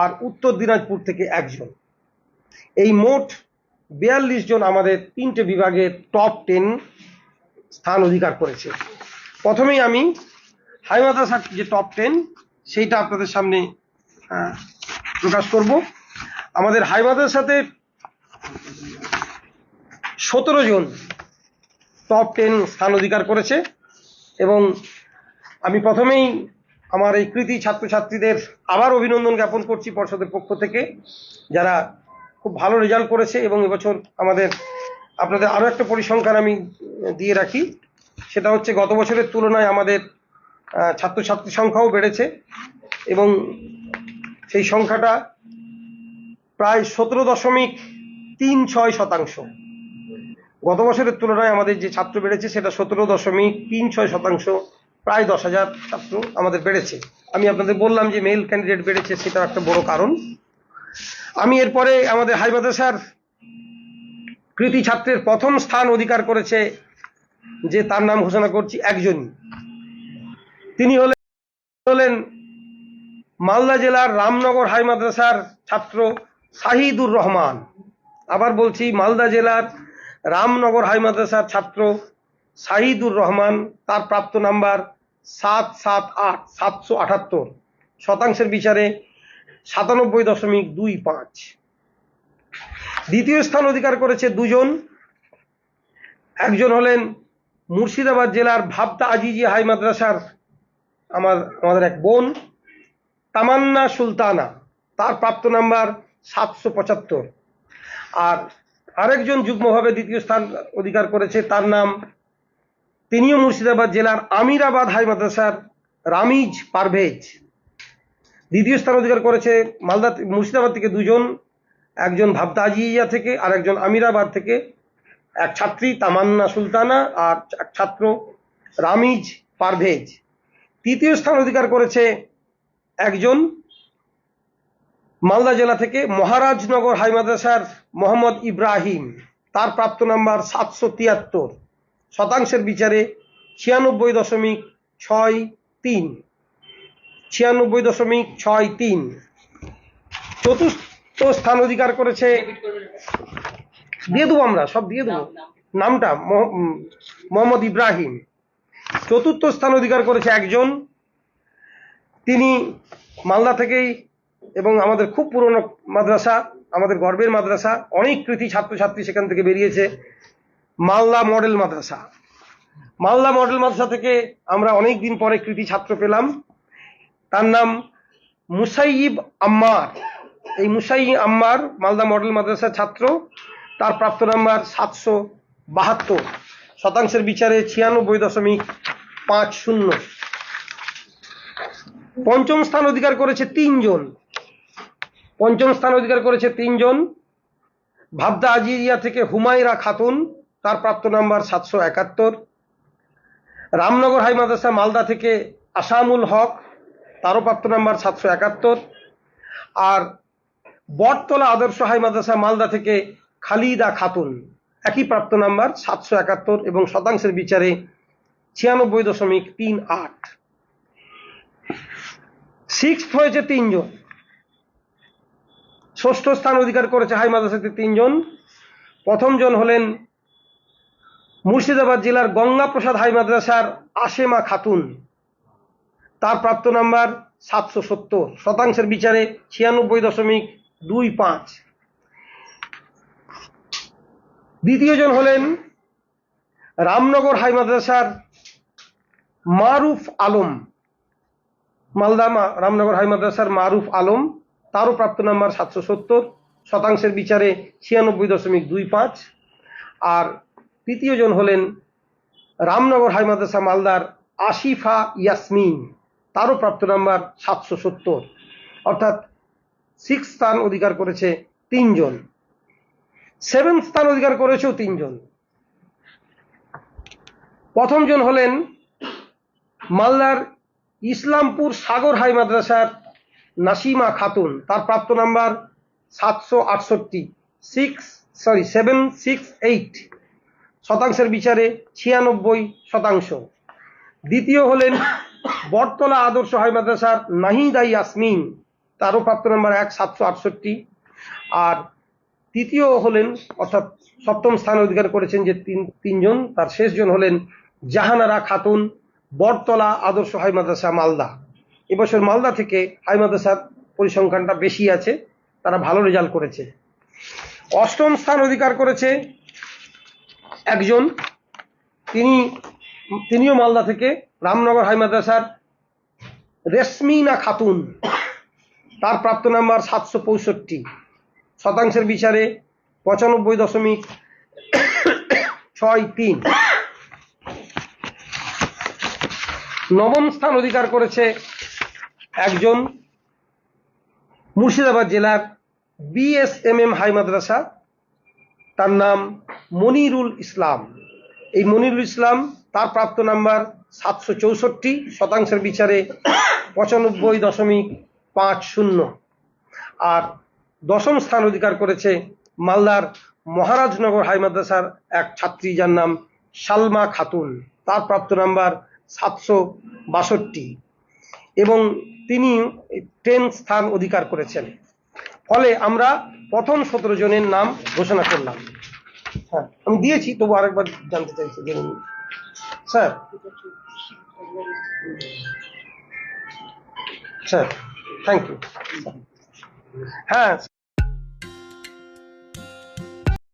আর উত্তর দিনাজপুর থেকে একজন। এই মোট 42 জন আমাদের 3টে বিভাগে টপ 10 স্থান অধিকার করেছে। প্রথমেই আমি হাই মাদ্রাসার যে টপ 10 সেইটা আপনাদের সামনে প্রকাশ করব। আমাদের হাই মাদ্রাসাতে 17 জন টপ 10 স্থান অধিকার করেছে এবং আমি প্রথমেই আমার এই কৃতি ছাত্রছাত্রীদের আবার অভিনন্দন জ্ঞাপন করছি পর্ষদের পক্ষ থেকে, যারা খুব ভালো রেজাল্ট করেছে। এবং এবছর আপনাদের আরও একটা পরিসংখ্যান আমি দিয়ে রাখি, সেটা হচ্ছে গত বছরের তুলনায় আমাদের ছাত্রছাত্রী সংখ্যাও বেড়েছে এবং সেই সংখ্যাটা প্রায় 17.36%। গত বছরের তুলনায় আমাদের যে ছাত্র বেড়েছে সেটা 17.36%, প্রায় 10,000 ছাত্র আমাদের বেড়েছে। আমি আপনাদের বললাম যে মেল ক্যান্ডিডেট বেড়েছে, সেটা একটা বড় কারণ। আমি এরপরে আমাদের হাই মাদ্রাসার কৃতি ছাত্রের প্রথম স্থান অধিকার করেছে, যে তার নাম ঘোষণা করছি একজনই। তিনি হলেন মালদা জেলার রামনগর হাই মাদ্রাসার ছাত্র শাহিদুর রহমান। আবার বলছি, মালদা জেলার রামনগর হাই মাদ্রাসার ছাত্র শাহিদুর রহমান। তার প্রাপ্ত নাম্বার 778, শতাংশের বিচারে 97.25। দ্বিতীয় স্থান অধিকার করেছে দুজন। একজন হলেন মুর্শিদাবাদ জেলার ভাবতা আজিজিয়া হাই মাদ্রাসার আমাদের এক বোন তামান্না সুলতানা। তার প্রাপ্ত নাম্বার 775। আর আরেকজন যুগ্মভাবে দ্বিতীয় স্থান অধিকার করেছে, তার নাম, তিনিও মুর্শিদাবাদ জেলার আমিরাবাদ হাই মাদ্রাসার রামিজ পারভেজ। দ্বিতীয় স্থান অধিকার করেছে মুর্শিদাবাদ থেকে দুজন, একজন ভাবতা আজিয়া থেকে আর একজন আমিরাবাদ থেকে। এক ছাত্রী তামান্না সুলতানা আর এক ছাত্র রামিজ পারভেজ। তৃতীয় স্থান অধিকার করেছে একজন মালদা জেলা থেকে মহারাজনগর হাই মাদ্রাসার মোহাম্মদ ইব্রাহিম। তার প্রাপ্ত নাম্বার 773, শতাংশের বিচারে 96.63। চতুর্থ স্থান অধিকার করেছে, দিয়ে দেবো আমরা সব দিয়ে দেবো নামটা, মোহাম্মদ ইব্রাহিম। চতুর্থ স্থান অধিকার করেছে একজন, তিনি মালদা থেকেই এবং আমাদের খুব পুরনো মাদ্রাসা, আমাদের গর্বের মাদ্রাসা, অনেক কৃতি ছাত্রছাত্রী সেখান থেকে বেরিয়েছে, মালদা মডেল মাদ্রাসা। মালদা মডেল মাদ্রাসা থেকে আমরা অনেক দিন পরে কৃতি ছাত্র পেলাম। তার নাম মুসাইয়িব আম্মার। এই মুসাইয়িব আম্মার মালদা মডেল মাদ্রাসার ছাত্র। তার প্রাপ্ত নাম্বার 772, শতাংশের বিচারে 96.50। পঞ্চম স্থান অধিকার করেছে তিনজন। ভাবদা আজিরিয়া থেকে হুমায়রা খাতুন। তার প্রাপ্ত নাম্বার 771। রামনগর হাই মাদ্রাসা মালদা থেকে আসামুল হক, তারও প্রাপ্ত নাম্বার 771। আর বটতলা আদর্শ হাই মাদ্রাসা মালদা থেকে খালিদা খাতুন, একই প্রাপ্ত নাম্বার 771 এবং শতাংশের বিচারে 96.38। সিক্সথ হয়েছে তিনজন। ষষ্ঠ স্থান অধিকার করেছে হাই মাদ্রাসাতে তিনজন। প্রথম জন হলেন মুর্শিদাবাদ জেলার গঙ্গাপ্রসাদ হাই মাদ্রাসার আশেমা খাতুন। তার প্রাপ্ত নাম্বার 770, শতাংশের বিচারে 96.25। দ্বিতীয় জন হলেন রামনগর হাই মাদ্রাসার মারুফ আলম। মালদা রামনগর হাই মাদ্রাসার মারুফ আলম। তারও প্রাপ্ত নাম্বার 770, শতাংশের বিচারে 96.25। আর তৃতীয় জন হলেন রামনগর হাই মাদ্রাসা মালদার আসিফা ইয়াসমিন। তারও প্রাপ্ত নাম্বার 770, অর্থাৎ 6 স্থান অধিকার করেছে তিনজন। 7 স্থান অধিকার করেছেও তিনজন। প্রথম জন হলেন মালদার ইসলামপুর সাগর হাই মাদ্রাসার নাসিমা খাতুন। তার প্রাপ্ত নাম্বার 768, 768, শতাংশের বিচারে 96%। দ্বিতীয় হলেন বটতলা আদর্শ হাই মাদ্রাসার নাহিদা ইয়াসমিন। তারও প্রাপ্ত নাম্বার 768। আর তৃতীয় হলেন, অর্থাৎ সপ্তম স্থান অধিকার করেছেন যে তিনজন, তার শেষজন হলেন জাহানারা খাতুন, বটতলা আদর্শ হাই মাদ্রাসা, মালদা। এবছর মালদা থেকে হাই মাদ্রাসার পরিসংখ্যানটা বেশি আছে, তারা ভালো রেজাল্ট করেছে। অষ্টম স্থান অধিকার করেছে একজন, তিনিও মালদা থেকে, রামনগর হাই মাদ্রাসার রেশমিনা খাতুন। তার প্রাপ্ত নাম্বার 765, শতাংশের বিচারে 95.63। নবম স্থান অধিকার করেছে একজন, মুর্শিদাবাদ জেলার BSMM হাই মাদ্রাসা, তার নাম মনিরুল ইসলাম। এই মনিরুল ইসলাম, তার প্রাপ্ত নাম্বার 764, শতাংশের বিচারে 95.50। আর দশম স্থান অধিকার করেছে মালদার মহারাজনগর হাই মাদ্রাসার এক ছাত্রী, যার নাম সালমা খাতুন। তার প্রাপ্ত নাম্বার 762 এবং তিনি 10 স্থান অধিকার করেছেন। ফলে আমরা প্রথম 17 জনের নাম ঘোষণা করলাম। হ্যাঁ, আমি দিয়েছি, তবু আরেকবার জানতে চাইছি, জেনে নিন স্যার। Sir, thank you. হ্যাঁ।